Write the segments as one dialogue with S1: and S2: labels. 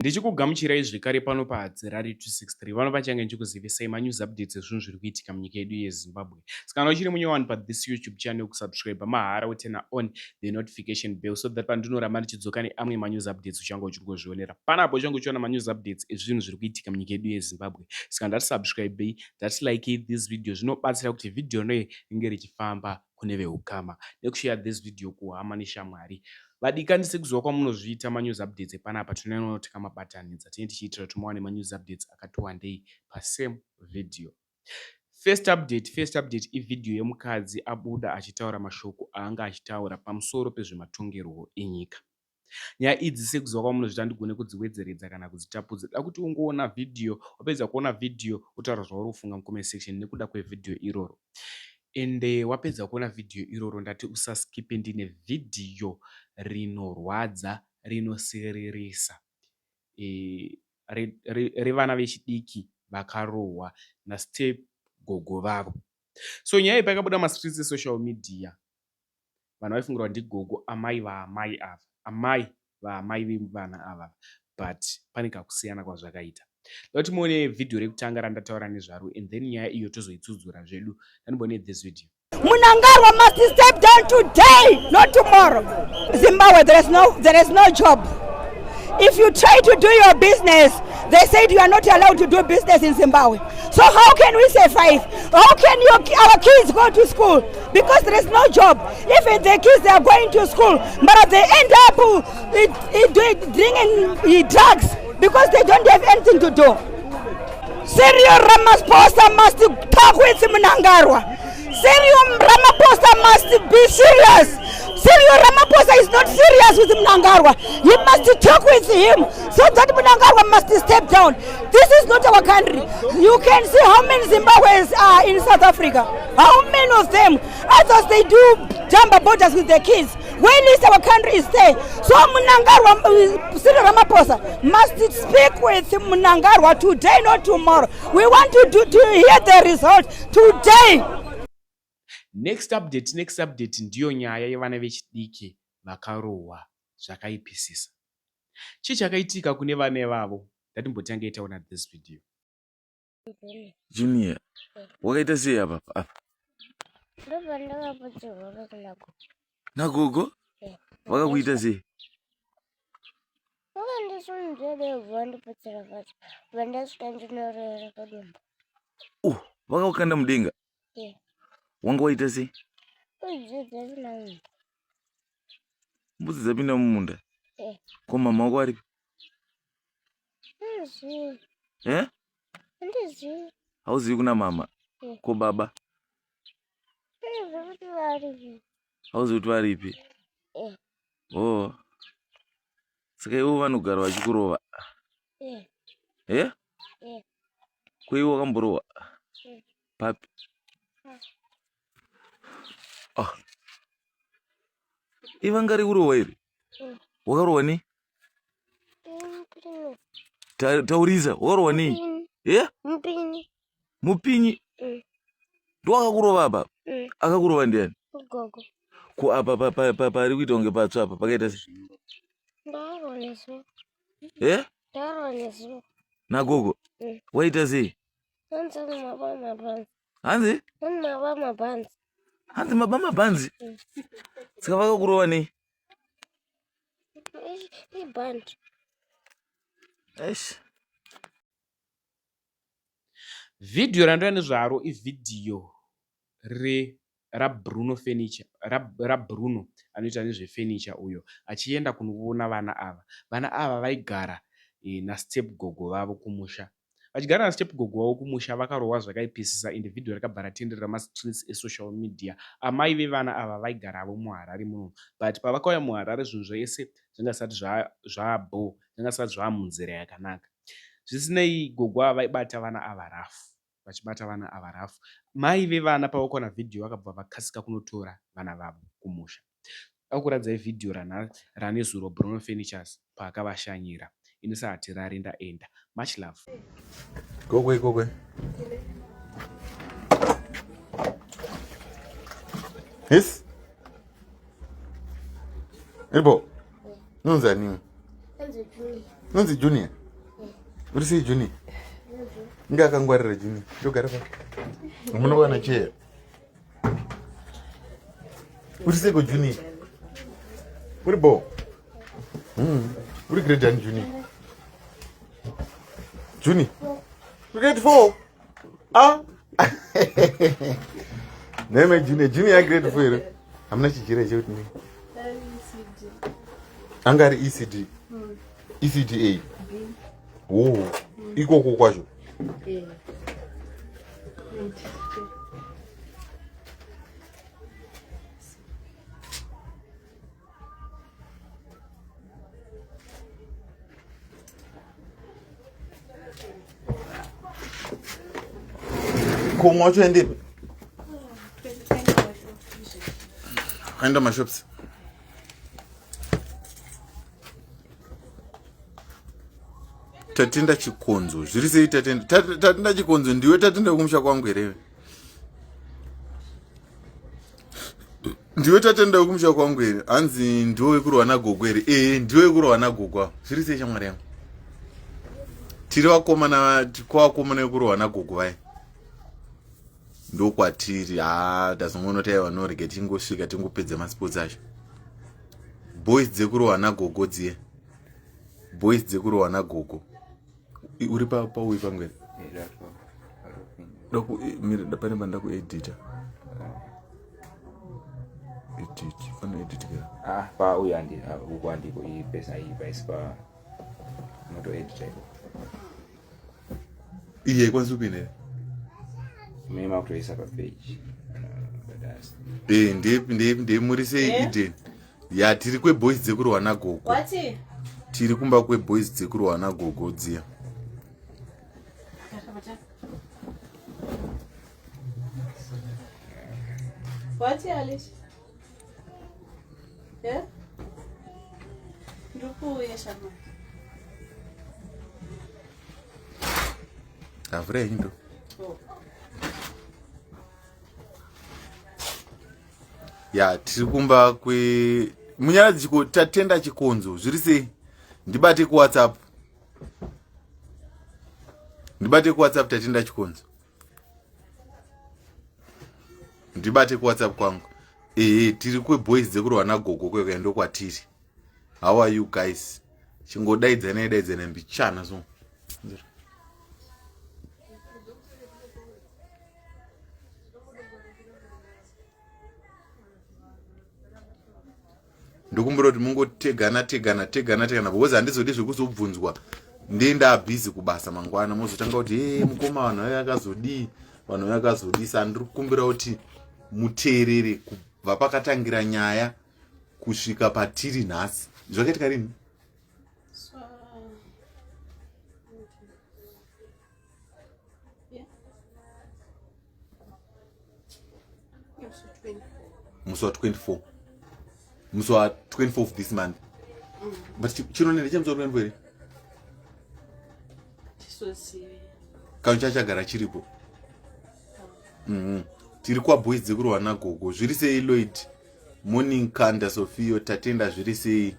S1: Ndichikugamuchirai zvekare pano paHadzirari 263 vano pachange ndichikuzivisai manews updates ezvinhu zviri kuitika munyika yedu yeZimbabwe. Kana uchiri munyowani pathis YouTube channel, kusubscribe mahara utena on the notification bell so that pandinoramba ndichidzoka neamwe manews updates uchange uchiri kuzvionera. Panapo uchange uchiona manews updates ezvinhu zviri kuitika munyika yedu yeZimbabwe. Saka ndati subscribe, ndati like this video, zvinobatsira kuti video noye ringe richifamba kune veukama, nekushare this video kuhama neshamwari. Vadikandise kuziva kwamunozviita manews updates epanapa tinonoti kamabatanidza tinenge tichiitira kuti muwane manews updates akati wandei pasame video. First update ividhiyo yemukadzi abuda achitaura mashoko aanga achitaura pamusoro pezvematongerwo enyika. Nyaya idzi sekuziva kwamunozviita ndigone kudziwedzeredza kana kudzitapudza. Da kuti ungoona video, wapedza kuona video wotaura zvauri kufunga mucomment section nekuda kwevidhiyo iroro. Ende wapedza kuona video iroro ndati usaskipe, ndine video rinorwadza rinosereresa revana vechidiki vakarohwa naStep Gogo vavo. So nyaya iyi pakabuda mastreets esocial media, vanhu vaifungira kuti ndigogo amai vaamai ava, amai vaamai vevana ava, but pane kakusiyana kwazvakaita. Loti muone video rekutanga randataura nezvaro, and then nyaya iyo tozoitsudzura zvedu. Ndanimbone this video.
S2: Mnangagwa must step down today, not tomorrow. Zimbabwe, there is no job. If you try to do your business, they said you are not allowed to do business in Zimbabwe. So how can we survive? How can our kids go to school? Because there is no job. Even the kids, they are going to school, but they end up drinking drugs because they don't have anything to do. Cyril Ramaphosa must talk with Mnangagwa. Cyril Ramaphosa must be serious. Cyril Ramaphosa is not serious with Mnangagwa. He must talk with him so that Mnangagwa must step down. This is not our country. You can see how many Zimbabweans are in South Africa. How many of them? Others, they do jump borders with their kids. Where is our country is there? So Mnangagwa, Cyril Ramaphosa must speak with Mnangagwa today, not tomorrow. We want to hear the result today.
S1: Next update ndiyo nyaya yevana vechidiki vakarohwa zvakaipisisa. Chii chakaitika kune vana vavo? Ndatimbotange taona this video.
S3: Junior, wakaita sei apa? Nagogo? Wakakuita sei? Wakakanda mudenga? Wanga waita sei? Mbudzi dzapinda mumunda? Ko mama wako aripi? Hauzivi kuna mama? Ko baba? Hauzivi kuti varipi? Oh. Saka ivo vanogara vachikurova? Ko ivo wakamborova? Papi? Ivanga rikurohwa iri? Wakarohwa nei? Taurisa, wakarohwa nei? Mupinyi? Ndowakakurova apa? Akakurova ndiani? Ko apa pari kuita kunge patsva apa pakaita sei? Nagogo? Waita sei? Hanzi? Hanzi mabama bhanzi? Saka vakakurova nei?
S1: Video randova nezvaro ividhiyo raBruno Furniture, raBruno anoita nezvefurniture uyo achienda kunoona vana ava. Vana ava vaigara naStep Gogo vavo kumusha. Vachigara naStep Gogo wavo kumusha vakarohwa zvakaipisisa, ende video rakabva ratenderera mastreets esocial media. Amai vevana ava vaigaravo muHarare muno, but pavakauya muHarare zvinhu zvese zvingasati zvabho, zvingasati zvamunzira yakanaka. Zvisinei, Gogo ava vaibata vana ava rafu, vachibata vana ava rafu. Mai vevana pavakaona video vakabva vakasika kunotora vana vavo kumusha. Akuradzai video ranezuro Bruno Furnitures paakavashanyira. Inosati rarenda enda. Much love.
S3: Go. Yes? Ebo? Nunza nini?
S4: Nonzi Junior. Uri sei Junior? Nga akangwarira Junior. Ndogara pa. Munowana chair. Uri sei go Junior? Uri bo. Uri grade and Junior. Junior. Grade 4. Ah. Neme Junior grade 4. Hamna chichira choti ni. Angari ECD. ECDA. Oh. Iko kwacho. Como wacho ende? Aenda mashops. Tatenda chikonzo. Zviri sei tatenda chikonzo ndiwe tatenda kumusha kwangu here. Ndiwe tatenda kumusha kwangu here. Anzi ndiwe kurwa na gogo here. Ndiwe kurwa na gogo. Zviri sei shamwari yangu. Tiri wakomana kurwa na gogo vai. Ndokwatiri tazongonotaiwa norege tingosvika tingopedza masports acho. Boys dzekurohwa nagogo dziye. Boys dzekurohwa nagogo. Uri pauyi pangwene? Pane banda kuedita. Edit, fana edit kira.
S5: Pauyi uko andiko ipesa ipaisi pa moto edita iko.
S4: Iye kwanza upine.
S5: Mema kutoisa pa page.
S4: Ndiye muri sei ide. Ya tiri kwe boys dzekurohwa nagogo.
S6: Wati?
S4: Tiri kumba kwe boys dzekurohwa nagogo dziya.
S6: Wati Alice? Yeah? Nduku yeshama.
S4: Avre indo. Ya tiri kumba kwe munyaradzi chiko tatenda chikonzo zviri sei ndibate ku WhatsApp tatenda chikonzo ndibate ku WhatsApp kwangu tiri kwe boys dzekurohwa nagogo kweka ndo kwatiri. How are you guys? Chingodaidzana mbichana so ndokumbura kuti mungotegana because handizodi zvekuzobvunzwa ndenda busy kubasa mangwana mozotanga kuti mukoma vanhu yakazodi sandiri kukumbira kuti muteerere kubva pakatangira nyaya kusvika patiri nhasi. Zvakaitika rini? Musi wa 24. Musi wa 24 of this month. But chinonende chemusi wa 24 here? Kauncha chagara chiripo. Tiri kwa boys dzekurohwa nagogo. Zviri sei Lloyd? Morning Kanda Sofio tatenda zviri sei?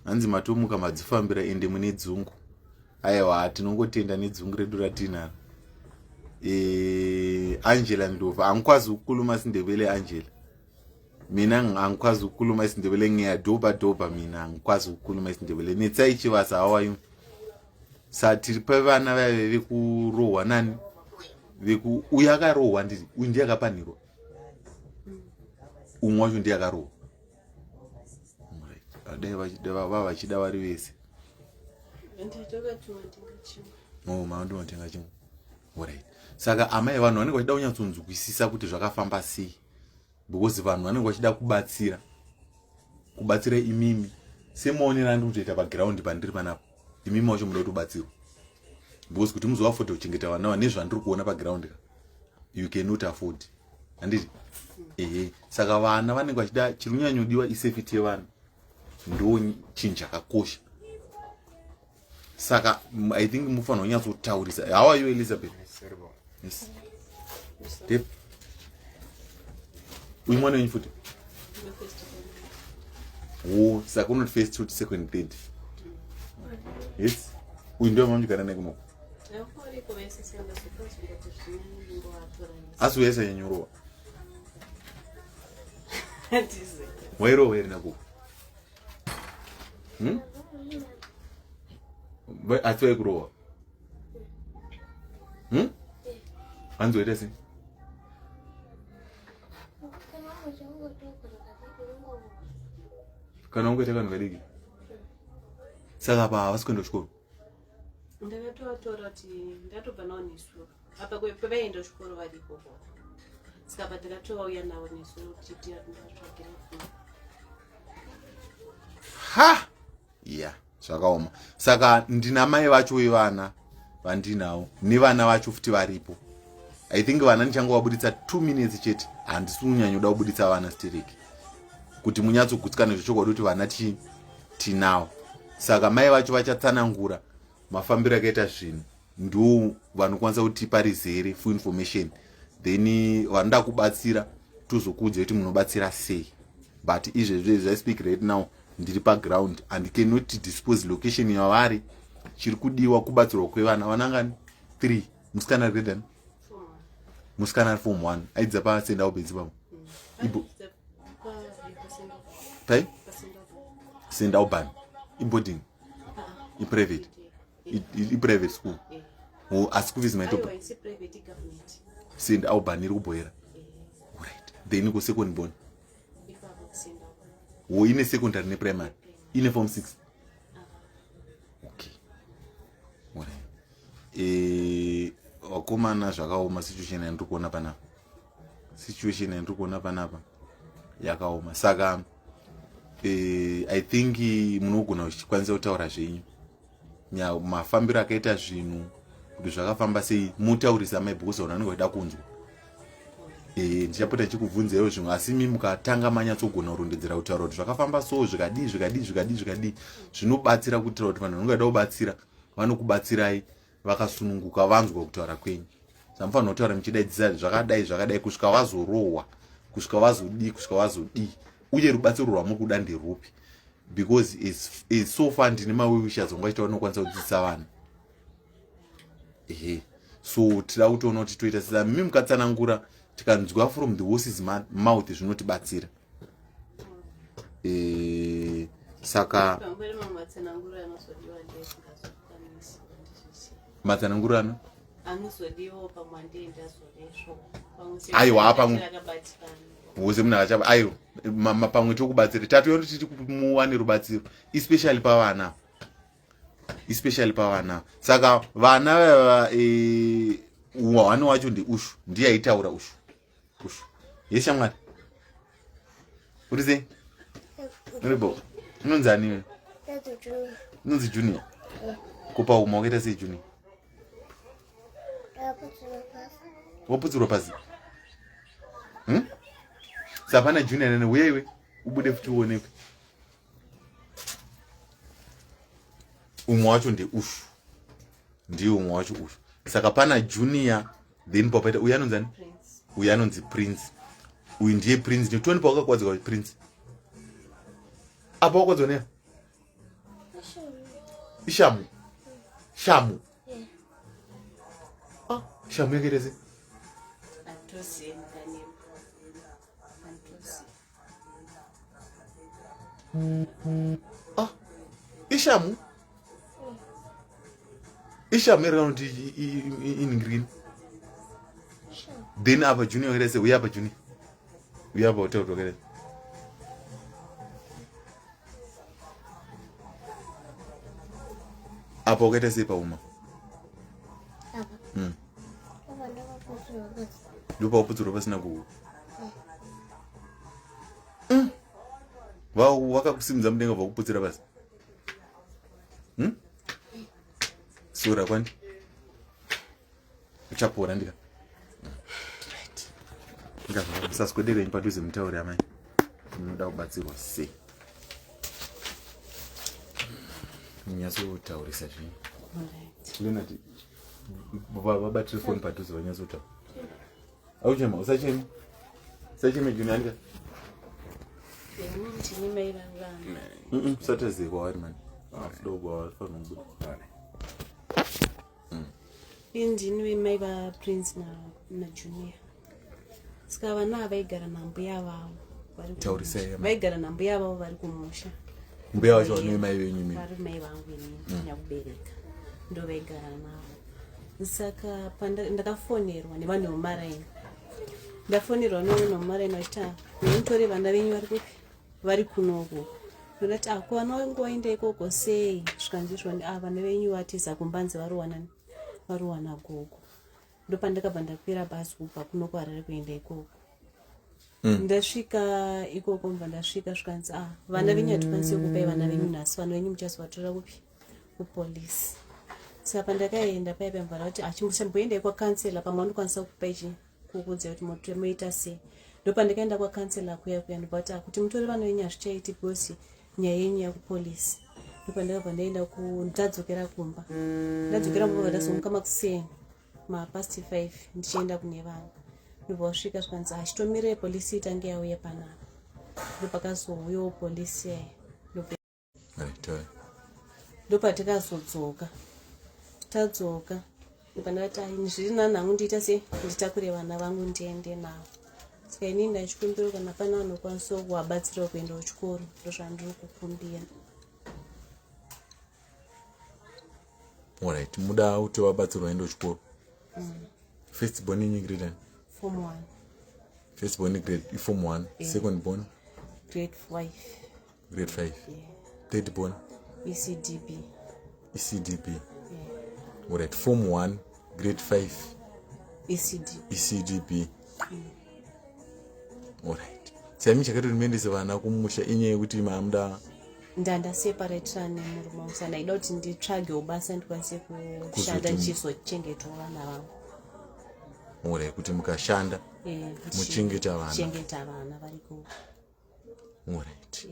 S4: Hanzi matomuka madzifambira ende mune dzungu. Aiwa tinongotenda nedzungu redu ratinaro. Angela Ndova ankwazi ukuluma sindebele Angela. Mina angikwazi ukuluma isindebele ngiyadoba mina angikwazi ukuluma isindebele. Netsai Chivasa how are you? Satiri pavana vave vekurohwa nani? Uyakarohwa ndiri undi yakapanirwa. Umwacho ndi yakarohwa. Vava vachida vari vese. Maundu matenga chimwe. Alright. Saka amai vanhu vanenge vachida kunyatsonzwisisa kuti zvakafamba sei. Because vanhu vanenge vachida kubatsira imimi. Semaonera ndiri kutoita paground pandiri panapo. Imimi wacho muda kutobatsirwa. Because kuti muzoafota kuchengeta vana nezvandiri kuona paground you cannot afford. Handiti? Saka vana vanenge vachida chirunyanyodiwa isafety yevanhu. Ndo chinhu chakakosha. Saka I think mufanira kunyatsotaurisa. How are you Elizabeth? Yes. Dep. Uyimwana wenyu futhi? Saka unoti first to second third. Yes. Uyu ndio mamujigara naye kuno. Asi uyesa yenyurowa. Wairo weri naku. Atwe kurowa. Anzo edesi. Kana ungoita kanhu kadiki. Saka pa wasikwenda kuchikoro.
S6: Ndakatotora kuti ndatobva nawo nesu apa kwavaenda kuchikoro varipo saka ndakatouya nawo nesu kuti ndatsvakira
S4: Ha! Yeah, zvakaoma. Saka ndina mai vacho vevana vandinawo nevana vacho futi varipo. I think vana ndichangobuditsa 2 minutes chete. Handisi kunyanyoda kubuditsa vana stereki. Kuti munyatsogutsikana zvechokwadi kuti vana tinawo. Saka mai vacho vachatsanangura mafambiro akaita zvinhu ndo vanokwanisa kutipa rizere for information, then vanoda kubatsira tozokudza kuti munobatsira sei. But izvezvo I speak right now ndiri paground and cannot dispose location yavari. Chiri kudiwa kubatsirwa kwevana vanangani 3 musikana redani musikana form 1 aidza pasenda ubedzi pamo ibo pai senda ubani boarding private private school asikuvizi maitopa senda ubani iri kuboyera right then ku second born ine secondary ne primary ine form 6 okay right wakomana zvakaoma situation yandikuona panapa yakaoma. Saka I think munogona kuchikwanisa kutaura zvenyu mafambiro akaita zvinhu kuti zvakafamba sei mutaurisa mai because vanenge vachida kunzwa. Ndichapota ndichikubvunzaiwo zvimwe asi mimi mukatanga manyatsogona kurondedzera kutaura kuti zvakafamba so zvikadi zvinobatsira kutaura kuti vanhu vanenge vachida kubatsira vanokubatsirai vakasununguka vanzwa kutaura kwenyu. Samufanira kutaura muchidaidzisa zvakadai kusvika wazorohwa kusvika wazodii uye rubatsiro rwamuri kuda nderupi, because is so far ndine mawishes ongachita vanokwanisa kudzidzisa vanhu. So tida kutoona kuti toita sesa mimi mukatsanangura tikanzwa from the horse's mouth zvinotibatsira. Saka matsanangura
S6: anozodiwa pamwande ndazodesho
S4: aiwa pamwe wose muna achaba ayo pamwe tokubatsira tatu tiri kumuwane rubatsiro especially pavana. Saka vana hwani wacho ndi ushu ndiye aitaura ushu yeshamwari uri sei ribo unonzi ani unonzi Junior kupa uma wakaita sei Junior waputsirwa pasi sapana Junior nene uyaiwe ubude futi uonekwe umwe wacho ndi ushu ndiye umwe wacho ushu. Saka pana Junior then papaita uyu anonzi ani uyu anonzi Prince uyu ndiye Prince nditoni pawakakwadzwa Prince apa wakwadzwa neya ishamu shamu shamu yakaita sei ishamu yarakanoti iningirikini then apa Junior wakaita sei uyapa Junior uyapa utauti wakaita sei apa wakaita sei pauma ndopa uputsirwa pasina kuhu wakakusimudza mudenga vakuputsira pasi sura kwandi uchapora ndika musaswederenyi padhuze mutauri amai munoda kubatsirwa sei munyatsotaurisa zvinhu lenati vabatire foni padhuze vanyatsotaura auchema usachemi Junior ndika usatazekwa wari mani dogo afanongu
S6: indini mai va Prince na Junior saka vana vaigara nambuya vavo
S4: Taurisei,
S6: vaigara nambuya vavo vari kumusha
S4: mbuya wacho ne mai venyu mimi
S6: vari mai vangu ini nyakubereka ndo vaigara navo saka ndakafonerwa nevanhu vemaraini ndafonerwa nevanhu vemaraini vachita nemutore vana venyu vari kupi vari kunoko ndoti akuvana wangoenda ikoko sei zvikanzizvo vana venyu vatiza kumbanzi varuwana gogo ndopandakabva ndakwira bhazi kubva kunoko Harare kuenda ikoko ndasvika ikoko mbva ndasvika zvikanzi vana venyu hatikwanisi kupai vana venyu nhasi vana venyu muchazovatora kupi kupolisi saka pandakaenda paipa mbva ndati chimboendai kwakansela pamwe vanokwanisa kupai kukuudza kuti moita sei ndopandakaenda kwakansela kuya ndobva kuti kuti mutore vana venyu hazvichaiti because nyaya yenyu yakupolisi ndopandakabva ndaenda ndadzokera kumba ndazomuka makuseni mapast 5 ndichienda kune vanhu ndobva vasvika zvikanzi chitomirei polisi itange yauya panapa ndopakazouyawo polisi ndopatikazodzoka tadzoka ndopandakati zviri nanhangu ndiita sei nditakure vana vangu ndiende navo saka ini ndachikumbira kana pana vanokwanisa kuvabatsirawo kuenda kuchikoro ndozvandiri kukumbira.
S4: Alright, muda kuti vabatsirwa endo chikoro. First born in grade
S6: Form 1.
S4: First born in grade Form 1, second born
S6: Grade 5.
S4: Grade 5.
S6: Yeah.
S4: Third born
S6: ECDB.
S4: ECDB.
S6: Yeah.
S4: Alright, Form 1, grade 5
S6: ECDB.
S4: Alright. Sami chakati nimendese vana kumusha inyaya yekuti mamda
S6: ndandaseparatira nemurume wangu ndaida kuti nditsvagewo basa ndikwanise kushanda ndichizochengetawo vana vangu.
S4: Alright, kuti mukashanda muchengeta
S6: vana vari ku.
S4: Alright.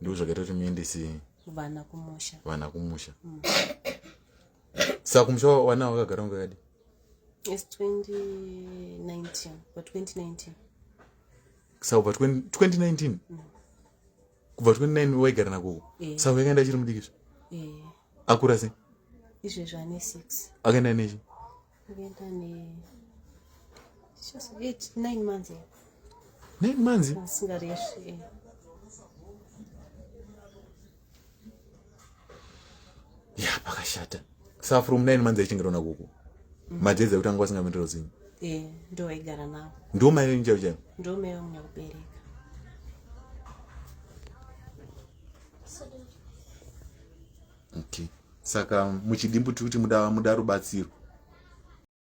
S4: Ndiko zvakaita kuti muendese
S6: vana kumusha.
S4: Saka kumusha wana wakagara ungakadi?
S6: It's 2019, but 2019.
S4: Saka pa 2019? Kubva 29 waigara nako. Saka wakaenda achiri mudikiso? Akura sei?
S6: Izvezvi ane 6.
S4: Akaenda nechi?
S6: Akaenda ne 9 months.
S4: 9 months?
S6: Singareshi.
S4: Ya pakashata. Saka from 9 months aichingira nakoko. Madhedza kuti anga vasingamendero zinyi.
S6: Ndo waigara navo.
S4: Ndo mai venyu chaivo chaivo?
S6: Ndo mai vangu nyakubereka.
S4: Okay. Saka muchidimbuti kuti muda rubatsiro.